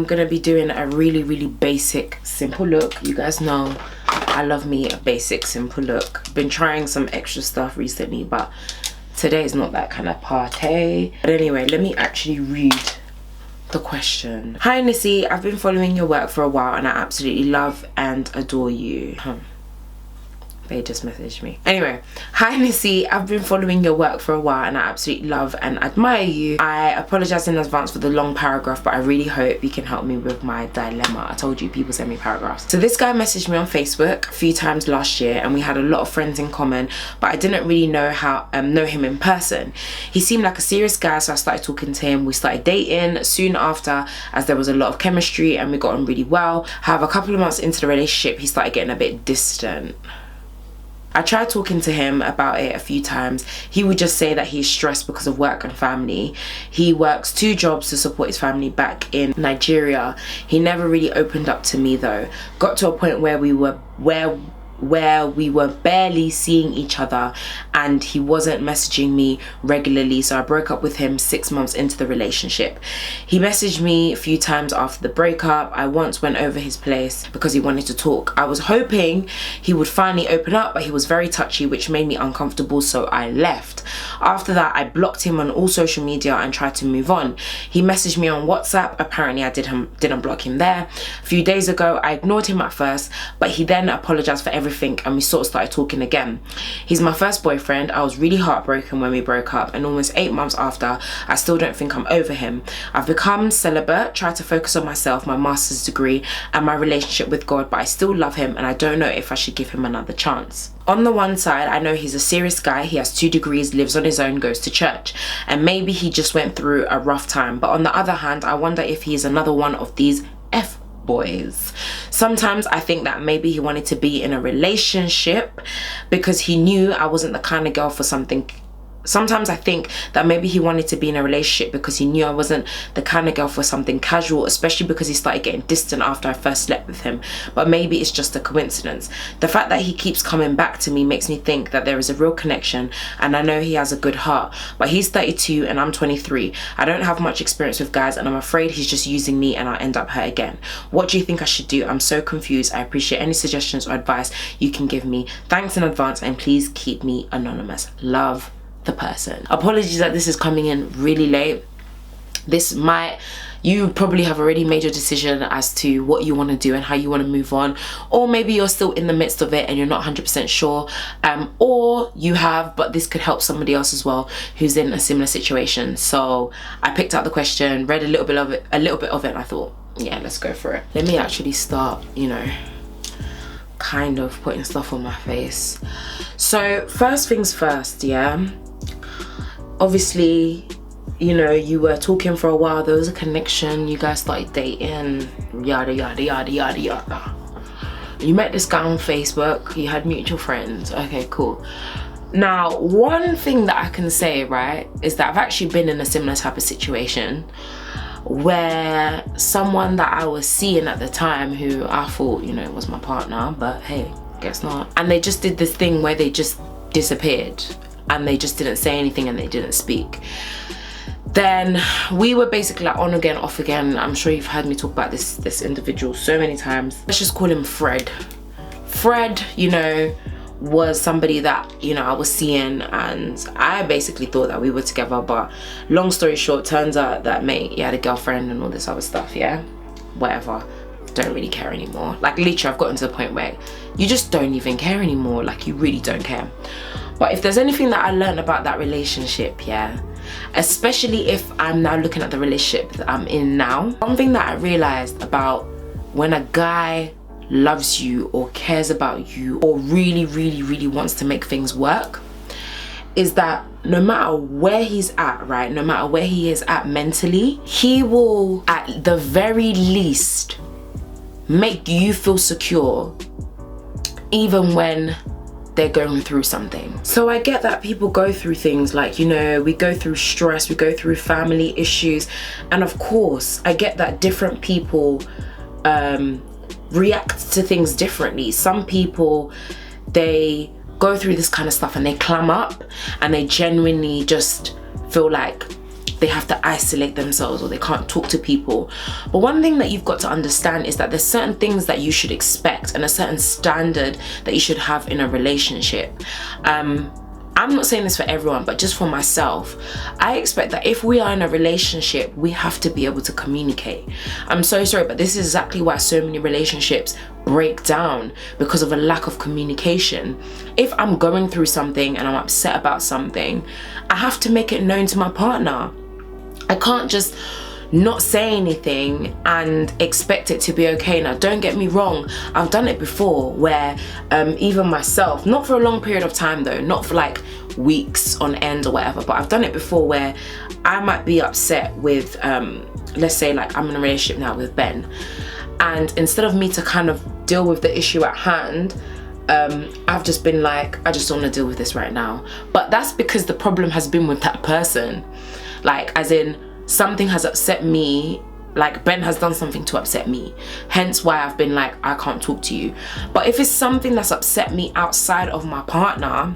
I'm gonna be doing a really basic, simple look. You guys know I love me a basic, simple look. Been trying some extra stuff recently, but today is not that kind of party. But anyway, let me actually read the question. Hi Nissy, I've been following your work for a while and I absolutely love and adore you. They just messaged me. Anyway, hi Nissy, I've been following your work for a while and I absolutely love and admire you. I apologize in advance for the long paragraph, but I really hope you can help me with my dilemma. I told you people send me paragraphs. So this guy messaged me on Facebook a few times last year and we had a lot of friends in common, but I didn't really know him in person. He seemed like a serious guy, so I started talking to him. We started dating soon after, as there was a lot of chemistry and we got on really well. However, a couple of months into the relationship, he started getting a bit distant. I tried talking to him about it a few times. He would just say that he's stressed because of work and family. He works 2 jobs to support his family back in Nigeria. He never really opened up to me though. Got to a point where we were barely seeing each other and he wasn't messaging me regularly, so I broke up with him 6 months into the relationship. He messaged me a few times after the breakup. I once went over his place because he wanted to talk. I was hoping he would finally open up, but he was very touchy, which made me uncomfortable, so I left. After that, I blocked him on all social media and tried to move on. He messaged me on WhatsApp. Apparently I didn't block him there. A few days ago, I ignored him at first, but he then apologized for everything and we sort of started talking again. He's my first boyfriend. I was really heartbroken when we broke up, and almost 8 months after, I still don't think I'm over him. I've become celibate, tried to focus on myself, my master's degree and my relationship with God, but I still love him and I don't know if I should give him another chance. On the one side, I know he's a serious guy. He has 2 degrees, lives on his own, goes to church, and maybe he just went through a rough time. But on the other hand, I wonder if he's another one of these boys. Sometimes I think that maybe he wanted to be in a relationship because he knew I wasn't the kind of girl for something. Sometimes I think that maybe he wanted to be in a relationship because he knew I wasn't the kind of girl for something casual, especially because he started getting distant after I first slept with him. But maybe it's just a coincidence. The fact that he keeps coming back to me makes me think that there is a real connection, and I know he has a good heart. But he's 32 and I'm 23. I don't have much experience with guys and I'm afraid he's just using me and I'll end up hurt again. What do you think I should do? I'm so confused. I appreciate any suggestions or advice you can give me. Thanks in advance and please keep me anonymous. Love, the person. Apologies that this is coming in really late. You probably have already made your decision as to what you want to do and how you want to move on, or maybe you're still in the midst of it and you're not 100% sure, or you have, but this could help somebody else as well who's in a similar situation. So I picked out the question, read a little bit of it and I thought, yeah, let's go for it. Let me actually start, you know, kind of putting stuff on my face. So first things first, yeah, obviously, you know, you were talking for a while, there was a connection, you guys started dating, yada yada yada yada yada. You met this guy on Facebook, you had mutual friends, okay, cool. Now, one thing that I can say, right, is that I've actually been in a similar type of situation where someone that I was seeing at the time, who I thought, you know, was my partner, but hey, guess not. And they just did this thing where they just disappeared and they just didn't say anything and they didn't speak. Then we were basically like on again, off again. I'm sure you've heard me talk about this individual so many times. Let's just call him Fred. Fred, you know, was somebody that, you know, I was seeing and I basically thought that we were together, but long story short, turns out that mate, he had a girlfriend and all this other stuff, yeah? Whatever. Don't really care anymore. Like literally, I've gotten to the point where you just don't even care anymore. Like you really don't care. But if there's anything that I learned about that relationship, yeah, especially if I'm now looking at the relationship that I'm in now, one thing that I realized about when a guy loves you or cares about you or really wants to make things work is that no matter where he's at, right, no matter where he is at mentally, he will at the very least make you feel secure even when they're going through something. So I get that people go through things, like, you know, we go through stress, we go through family issues, and of course I get that different people react to things differently. Some people, they go through this kind of stuff and they clam up and they genuinely just feel like they have to isolate themselves or they can't talk to people. But one thing that you've got to understand is that there's certain things that you should expect and a certain standard that you should have in a relationship. I'm not saying this for everyone, but just for myself, I expect that if we are in a relationship, we have to be able to communicate. I'm so sorry, but this is exactly why so many relationships break down, because of a lack of communication. If I'm going through something and I'm upset about something, I have to make it known to my partner. I can't just not say anything and expect it to be okay. Now, don't get me wrong, I've done it before where even myself, not for a long period of time though, not for like weeks on end or whatever, but I've done it before where I might be upset with let's say like I'm in a relationship now with Ben, and instead of me to kind of deal with the issue at hand, I've just been like, I just don't want to deal with this right now. But that's because the problem has been with that person, like as in something has upset me, like Ben has done something to upset me, hence why I've been like, I can't talk to you. But if it's something that's upset me outside of my partner,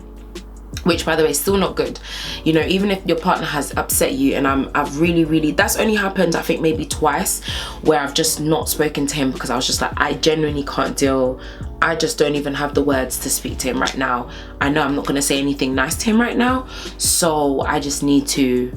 which by the way is still not good, you know, even if your partner has upset you, and I've really, that's only happened I think maybe twice, where I've just not spoken to him because I was just like, I genuinely can't deal, I just don't even have the words to speak to him right now. I know I'm not going to say anything nice to him right now, so I just need to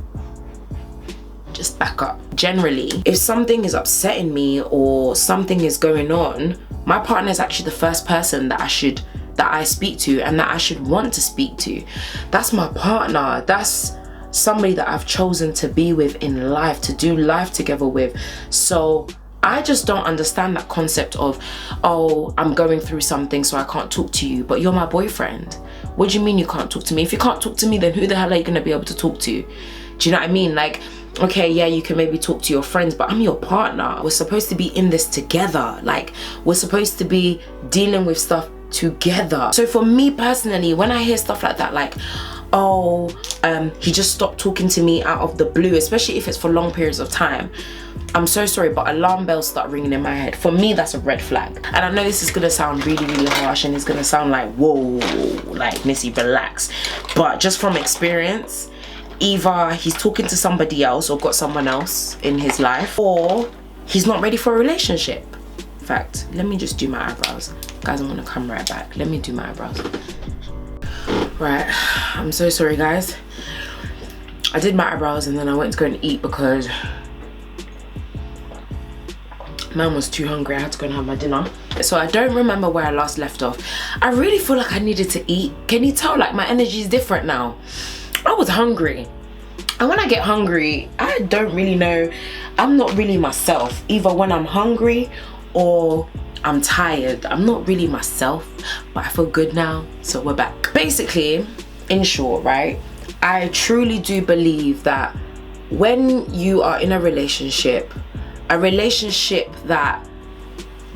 just back up. Generally, if something is upsetting me or something is going on, my partner is actually the first person that I speak to and that I should want to speak to. That's my partner. That's somebody that I've chosen to be with in life, to do life together with. So I just don't understand that concept of, oh, I'm going through something so I can't talk to you, but you're my boyfriend. What do you mean you can't talk to me? If you can't talk to me, then who the hell are you going to be able to talk to? Do you know what I mean? Like, okay, yeah, you can maybe talk to your friends, but I'm your partner. We're supposed to be in this together. Like, we're supposed to be dealing with stuff together. So for me personally, when I hear stuff like that, like, oh, he just stopped talking to me out of the blue, especially if it's for long periods of time, I'm so sorry, but alarm bells start ringing in my head. For me, that's a red flag. And I know this is gonna sound really harsh and it's gonna sound like, whoa, like Nissy, relax. But just from experience, either he's talking to somebody else or got someone else in his life, or he's not ready for a relationship. In fact, let me just do my eyebrows. Guys, I'm gonna come right back. Let me do my eyebrows. Right, I'm so sorry guys. I did my eyebrows and then I went to go and eat because man was too hungry. I had to go and have my dinner. So I don't remember where I last left off. I really feel like I needed to eat. Can you tell, like, my energy is different now? I was hungry, and when I get hungry, I don't really know, I'm not really myself. Either when I'm hungry or I'm tired, I'm not really myself, but I feel good now, so we're back. Basically, in short, right, I truly do believe that when you are in a relationship that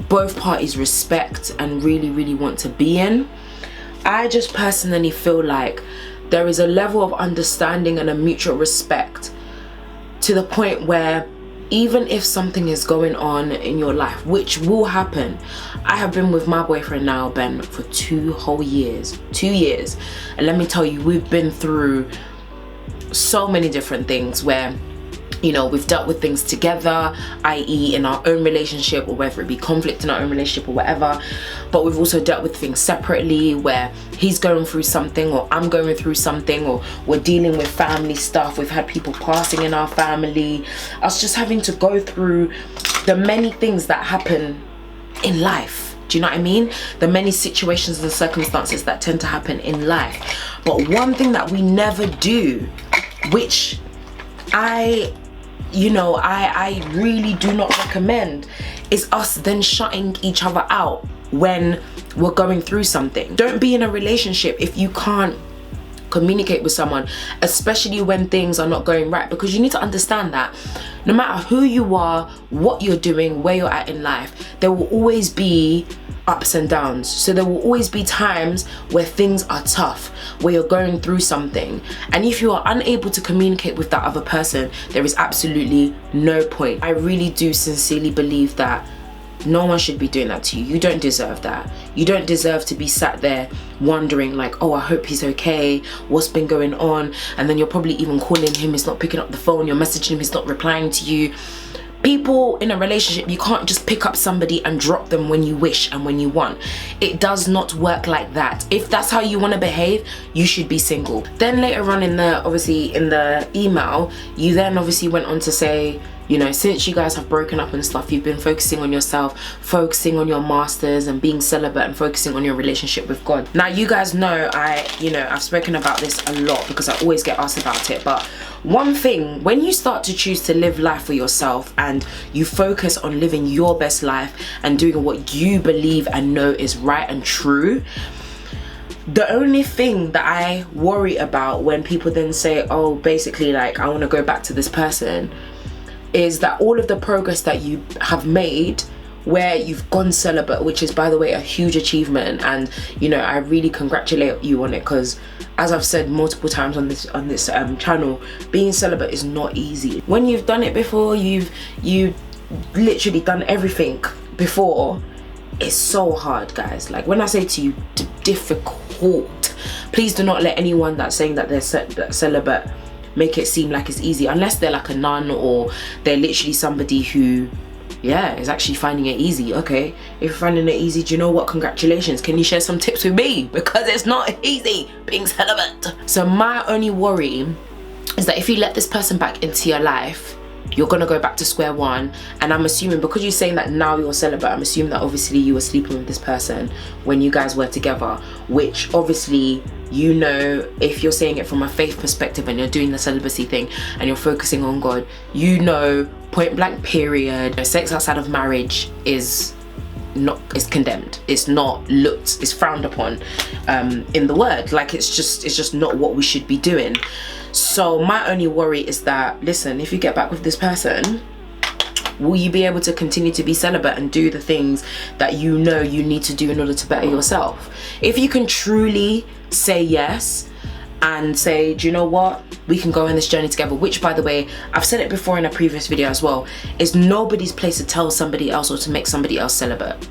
both parties respect and really want to be in, I just personally feel like there is a level of understanding and a mutual respect to the point where even if something is going on in your life, which will happen. I have been with my boyfriend now, Ben, for 2 whole years. 2 years. And let me tell you, we've been through so many different things where, you know, we've dealt with things together, i.e. in our own relationship, or whether it be conflict in our own relationship or whatever. But we've also dealt with things separately where he's going through something or I'm going through something, or we're dealing with family stuff. We've had people passing in our family. Us just having to go through the many things that happen in life. Do you know what I mean? The many situations and circumstances that tend to happen in life. But one thing that we never do, which I really do not recommend, is us then shutting each other out when we're going through something. Don't be in a relationship if you can't communicate with someone, especially when things are not going right, because you need to understand that no matter who you are, what you're doing, where you're at in life, there will always be ups and downs. So there will always be times where things are tough, where you're going through something, and if you are unable to communicate with that other person, there is absolutely no point. I really do sincerely believe that No one should be doing that to you. You don't deserve that. You don't deserve to be sat there wondering like, oh, I hope he's okay, what's been going on, and then you're probably even calling him, he's not picking up the phone, you're messaging him, he's not replying to you. People in a relationship, you can't just pick up somebody and drop them when you wish and when you want. It does not work like that. If that's how you want to behave, you should be single. Then later on in the email, you then obviously went on to say, you know, since you guys have broken up and stuff, you've been focusing on yourself, focusing on your masters and being celibate and focusing on your relationship with God. Now, you guys know I've spoken about this a lot because I always get asked about it. But one thing, when you start to choose to live life for yourself and you focus on living your best life and doing what you believe and know is right and true, the only thing that I worry about when people then say, oh, basically like I want to go back to this person, is that all of the progress that you have made where you've gone celibate, which is by the way a huge achievement, and you know, I really congratulate you on it, because as I've said multiple times on this channel, being celibate is not easy. When you've done it before, you've literally done everything before, it's so hard, guys. Like when I say to you, difficult, please do not let anyone that's saying that they're celibate make it seem like it's easy, unless they're like a nun or they're literally somebody who is actually finding it easy. Okay, if you're finding it easy, do you know what, congratulations. Can you share some tips with me, because it's not easy being celibate. So my only worry is that if you let this person back into your life, you're gonna go back to square one. And I'm assuming, because you're saying that now you're celibate, I'm assuming that obviously you were sleeping with this person when you guys were together, which obviously, you know, if you're saying it from a faith perspective and you're doing the celibacy thing and you're focusing on God, you know, point blank period, sex outside of marriage is condemned. It's not looked, it's frowned upon in the word. Like it's just not what we should be doing. So my only worry is that, listen, if you get back with this person, will you be able to continue to be celibate and do the things that you know you need to do in order to better yourself? If you can truly say yes and say, do you know what, we can go on this journey together, which by the way, I've said it before in a previous video as well, is nobody's place to tell somebody else or to make somebody else celibate.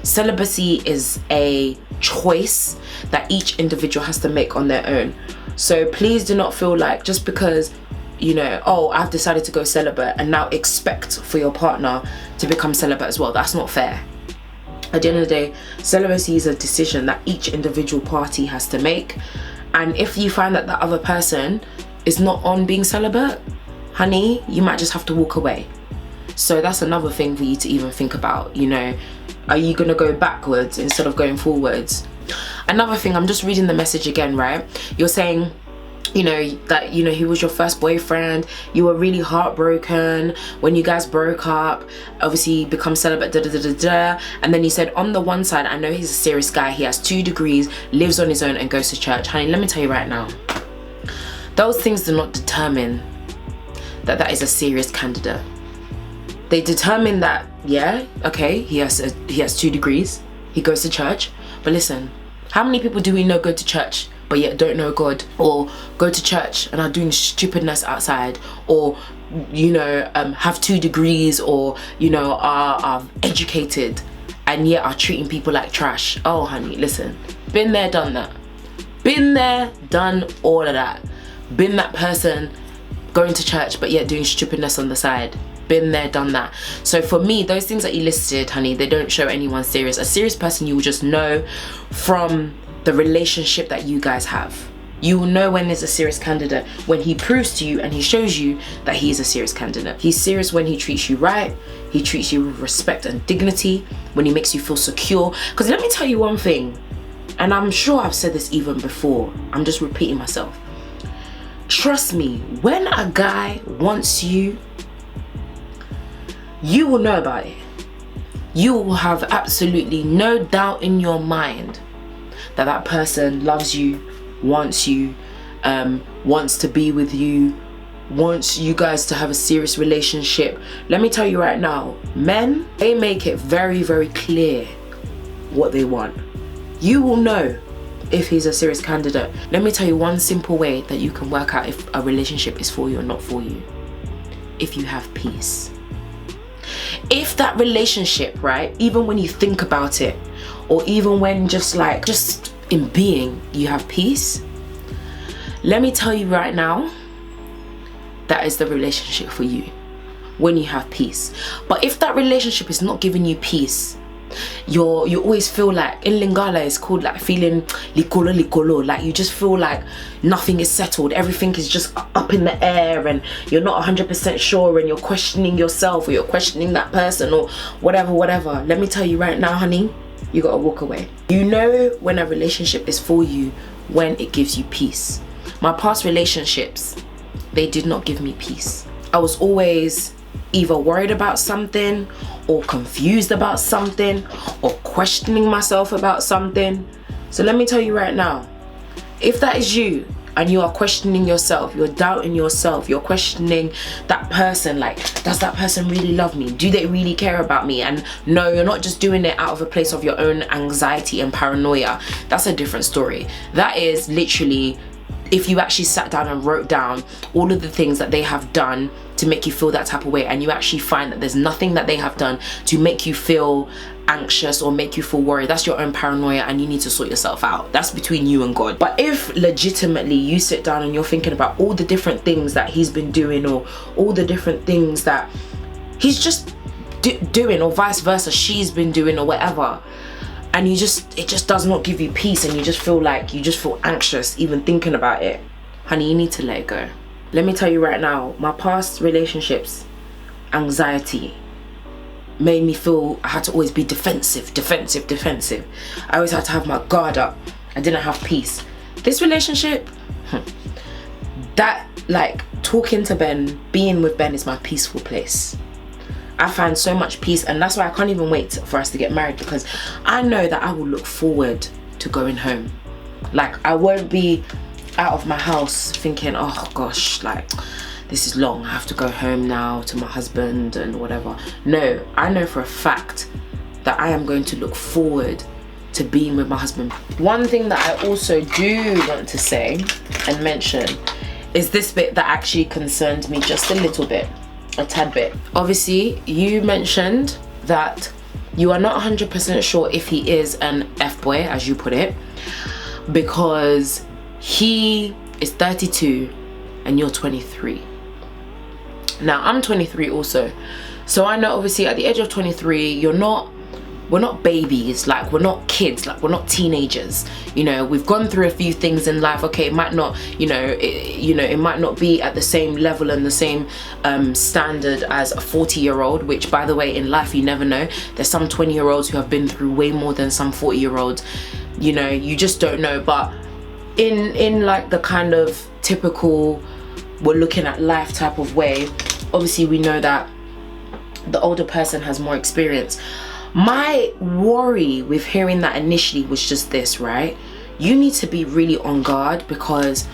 Celibacy is a choice that each individual has to make on their own. So please do not feel like just because, you know, oh, I've decided to go celibate and now expect for your partner to become celibate as well. That's not fair. At the end of the day, celibacy is a decision that each individual party has to make. And if you find that the other person is not on being celibate, honey, you might just have to walk away. So that's another thing for you to even think about, you know. Are you gonna go backwards instead of going forwards? Another thing, I'm just reading the message again, right? You're saying, you know, that, you know, he was your first boyfriend, you were really heartbroken when you guys broke up, obviously become celibate, and then you said, on the one side, I know he's a serious guy, he has 2 degrees, lives on his own and goes to church. Honey, let me tell you right now, those things do not determine that that is a serious candidate. They determine that, yeah, okay, he has 2 degrees, he goes to church, but listen, how many people do we know go to church but yet don't know God, or go to church and are doing stupidness outside, or, you know, have 2 degrees, or, you know, are educated and yet are treating people like trash? Oh honey, listen, been there, done that. Been there, done all of that. Been that person going to church but yet doing stupidness on the side. Been there, done that. So for me, those things that you listed, honey, they don't show anyone serious. A serious person you will just know from the relationship that you guys have. You will know when there's a serious candidate when he proves to you and he shows you that he is a serious candidate. He's serious when he treats you right, he treats you with respect and dignity, when he makes you feel secure. Because let me tell you one thing, and I'm sure I've said this even before, I'm just repeating myself. Trust me, when a guy wants you, you will know about it. You will have absolutely no doubt in your mind that that person loves you, wants to be with you, wants you guys to have a serious relationship. Let me tell you right now, men, they make it very, very clear what they want. You will know if he's a serious candidate. Let me tell you one simple way that you can work out if a relationship is for you or not for you. If you have peace. If that relationship, right, even when you think about it, or even when just in being, you have peace, let me tell you right now, that is the relationship for you, when you have peace. But if that relationship is not giving you peace, you always feel like, in Lingala it's called like feeling likolo, like you just feel like nothing is settled, everything is just up in the air, and you're not 100% sure, and you're questioning yourself, or you're questioning that person, or whatever. Let me tell you right now, honey, you gotta walk away. You know when a relationship is for you when it gives you peace. My past relationships, they did not give me peace. I was always either worried about something, or confused about something, or questioning myself about something. So let me tell you right now, if that is you, and you are questioning yourself, you're doubting yourself, you're questioning that person, like, does that person really love me? Do they really care about me? And no, you're not just doing it out of a place of your own anxiety and paranoia. That's a different story. That is literally, if you actually sat down and wrote down all of the things that they have done to make you feel that type of way, and you actually find that there's nothing that they have done to make you feel anxious or make you feel worried, that's your own paranoia, and you need to sort yourself out. That's between you and God. But if legitimately you sit down and you're thinking about all the different things that he's been doing, or all the different things that he's just doing, or vice versa, she's been doing, or whatever, and it just does not give you peace, and you just feel anxious even thinking about it, honey, you need to let it go. Let me tell you right now, my past relationships, anxiety made me feel I had to always be defensive. I always had to have my guard up. I didn't have peace. This relationship, that, like, talking to Ben, being with Ben is my peaceful place. I find so much peace, and that's why I can't even wait for us to get married, because I know that I will look forward to going home. Like, I won't be out of my house thinking, oh gosh, like, this is long, I have to go home now to my husband and whatever. No, I know for a fact that I am going to look forward to being with my husband. One thing that I also do want to say and mention is this bit that actually concerned me just a little bit, a tad bit. Obviously, you mentioned that you are not 100% sure if he is an F-boy, as you put it, because he is 32 and you're 23. Now, I'm 23 also, so I know obviously at the age of 23, we're not babies, like, we're not kids, like, we're not teenagers. You know, we've gone through a few things in life. Okay, it might not, it might not be at the same level and the same standard as a 40-year-old, which, by the way, in life you never know. There's some 20-year-olds who have been through way more than some 40-year-olds. You know, you just don't know. But in like the kind of typical, we're looking at life type of way, obviously we know that the older person has more experience. My worry with hearing that initially was just this, right? You need to be really on guard, because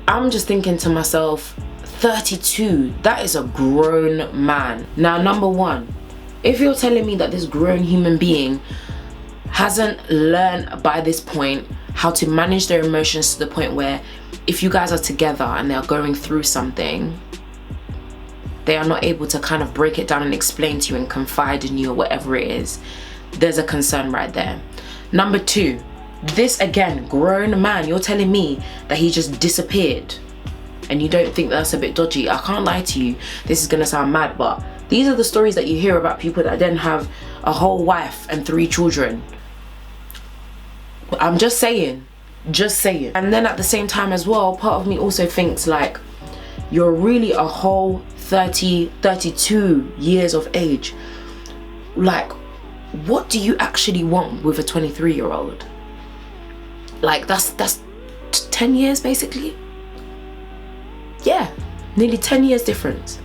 I'm just thinking to myself, 32, that is a grown man. Now, number one, if you're telling me that this grown human being hasn't learned by this point how to manage their emotions to the point where if you guys are together and they're going through something, they are not able to kind of break it down and explain to you and confide in you or whatever it is, there's a concern right there. Number two, this, again, grown man, you're telling me that he just disappeared and you don't think that's a bit dodgy. I can't lie to you, this is gonna sound mad, but these are the stories that you hear about people that then have a whole wife and 3 children. I'm just saying. And then at the same time as well, part of me also thinks, like, you're really a whole 32 years of age. Like, what do you actually want with a 23-year-old? Like, that's 10 years basically. Yeah, nearly 10 years difference.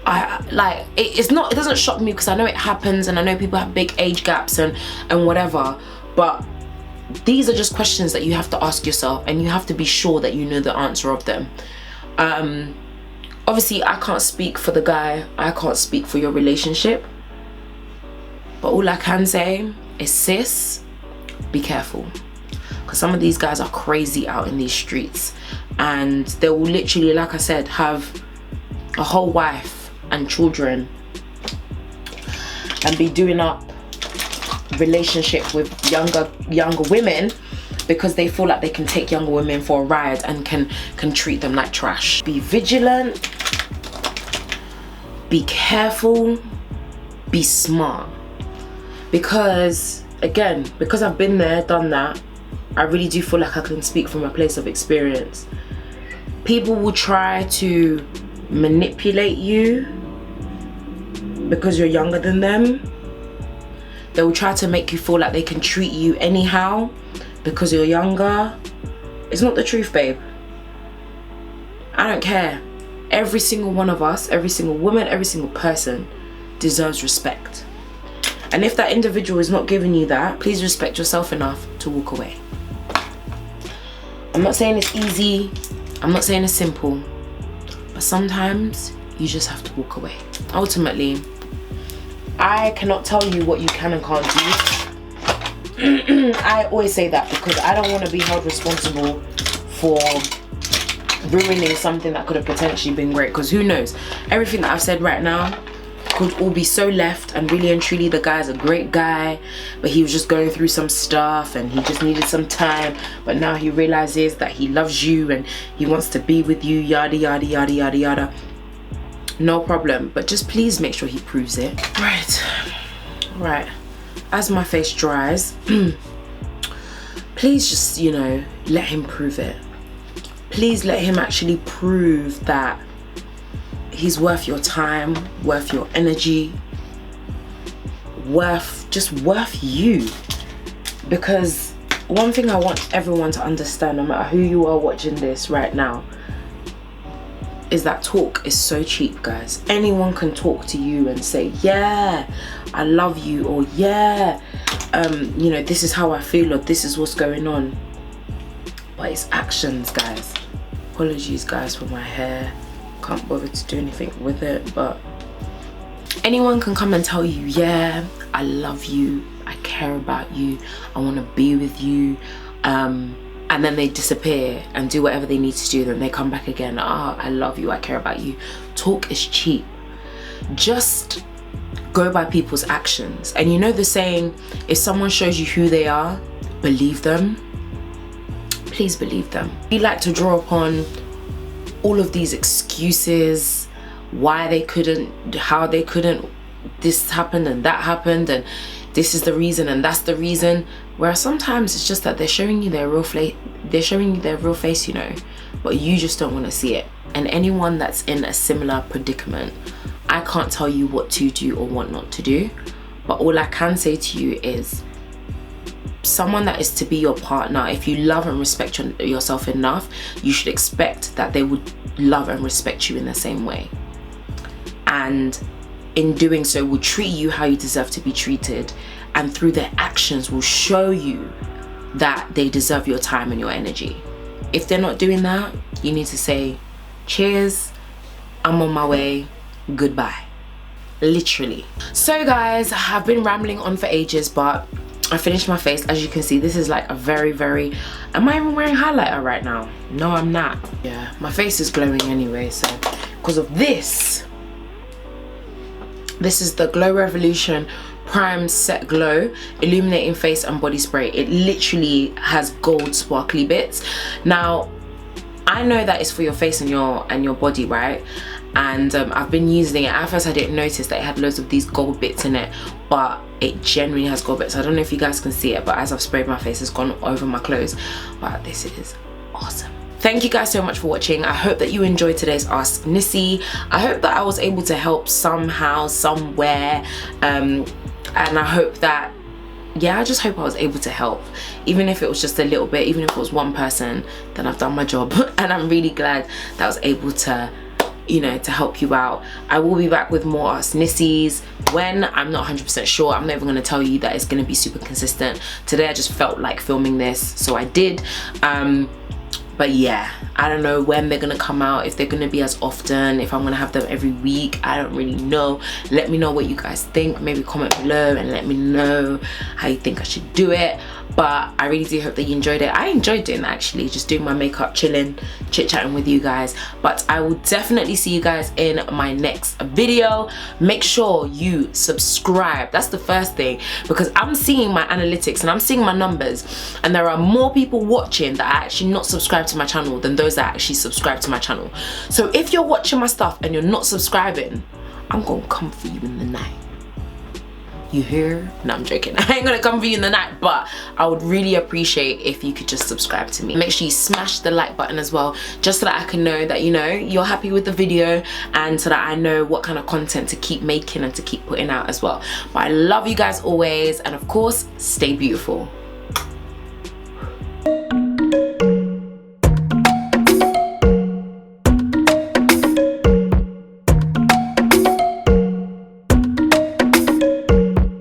It doesn't shock me, because I know it happens and I know people have big age gaps and whatever, but these are just questions that you have to ask yourself, and you have to be sure that you know the answer of them. Obviously, I can't speak for the guy, I can't speak for your relationship, but all I can say is, sis, be careful, because some of these guys are crazy out in these streets, and they will literally, like I said, have a whole wife and children and be doing up relationship with younger women because they feel like they can take younger women for a ride and can treat them like trash. Be vigilant, be careful, be smart. Because again, because I've been there, done that, I really do feel like I can speak from a place of experience. People will try to manipulate you because you're younger than them. They will try to make you feel like they can treat you anyhow because you're younger. It's not the truth, babe. I don't care. Every single one of us, every single woman, every single person deserves respect. And if that individual is not giving you that, please respect yourself enough to walk away. I'm not saying it's easy, I'm not saying it's simple, but sometimes you just have to walk away. Ultimately, I cannot tell you what you can and can't do. I always say that because I don't want to be held responsible for ruining something that could have potentially been great, because who knows, everything that I've said right now could all be so left, and really and truly the guy's a great guy, but he was just going through some stuff and he just needed some time, but now he realizes that he loves you and he wants to be with you, yada yada yada yada yada. No problem, but just please make sure he proves it. Right, as my face dries, please just, you know, let him prove it. Please let him actually prove that he's worth your time, worth your energy, worth you. Because one thing I want everyone to understand, no matter who you are watching this right now, is that talk is so cheap, guys. Anyone can talk to you and say, yeah, I love you, or yeah, you know, this is how I feel, or this is what's going on. But it's actions, guys. Apologies, guys, for my hair. Can't bother to do anything with it, but anyone can come and tell you, yeah, I love you, I care about you, I want to be with you, and then they disappear and do whatever they need to do. Then they come back again, I love you, I care about you. Talk is cheap. Just go by people's actions. And you know the saying, if someone shows you who they are, believe them. Please believe them. We like to draw upon all of these excuses, why they couldn't, how they couldn't, this happened and that happened, and this is the reason and that's the reason. Whereas sometimes it's just that they're showing you their real face, you know, but you just don't want to see it. And anyone that's in a similar predicament, I can't tell you what to do or what not to do, but all I can say to you is, someone that is to be your partner, if you love and respect yourself enough, you should expect that they would love and respect you in the same way, and in doing so will treat you how you deserve to be treated, and through their actions will show you that they deserve your time and your energy. If they're not doing that, you need to say, cheers, I'm on my way, goodbye. Literally. So guys, I've been rambling on for ages, but I finished my face. As you can see, this is like a very, am I even wearing highlighter right now? No, I'm not. Yeah, my face is glowing anyway, so because of this is the Glow Revolution Prime Set Glow Illuminating Face and Body Spray. It literally has gold sparkly bits. Now, I know that it's for your face and your body, right? And I've been using it. At first I didn't notice that it had loads of these gold bits in it, but it genuinely has gold bits. I don't know if you guys can see it, but as I've sprayed my face, it's gone over my clothes. But this is awesome. Thank you guys so much for watching. I hope that you enjoyed today's Ask Nissy. I hope that I was able to help somehow, somewhere, and I hope that, yeah, I just hope I was able to help. Even if it was just a little bit, even if it was one person, then I've done my job. And I'm really glad that I was able to, you know, to help you out. I will be back with more Ask Nissys. When, I'm not 100% sure. I'm never going to tell you that it's going to be super consistent. Today I just felt like filming this, so I did. But yeah, I don't know when they're gonna come out, if they're gonna be as often, if I'm gonna have them every week. I don't really know. Let me know what you guys think. Maybe comment below and let me know how you think I should do it. But I really do hope that you enjoyed it. I enjoyed doing that, actually, just doing my makeup, chilling, chit-chatting with you guys. But I will definitely see you guys in my next video. Make sure you subscribe. That's the first thing, because I'm seeing my analytics and I'm seeing my numbers, and there are more people watching that are actually not subscribed to my channel than those that actually subscribe to my channel. So if you're watching my stuff and you're not subscribing, I'm gonna come for you in the night. You hear? No, I'm joking. I ain't gonna come for you in the night, but I would really appreciate if you could just subscribe to me. Make sure you smash the like button as well, just so that I can know that, you know, you're happy with the video, and so that I know what kind of content to keep making and to keep putting out as well. But I love you guys always, and of course, stay beautiful.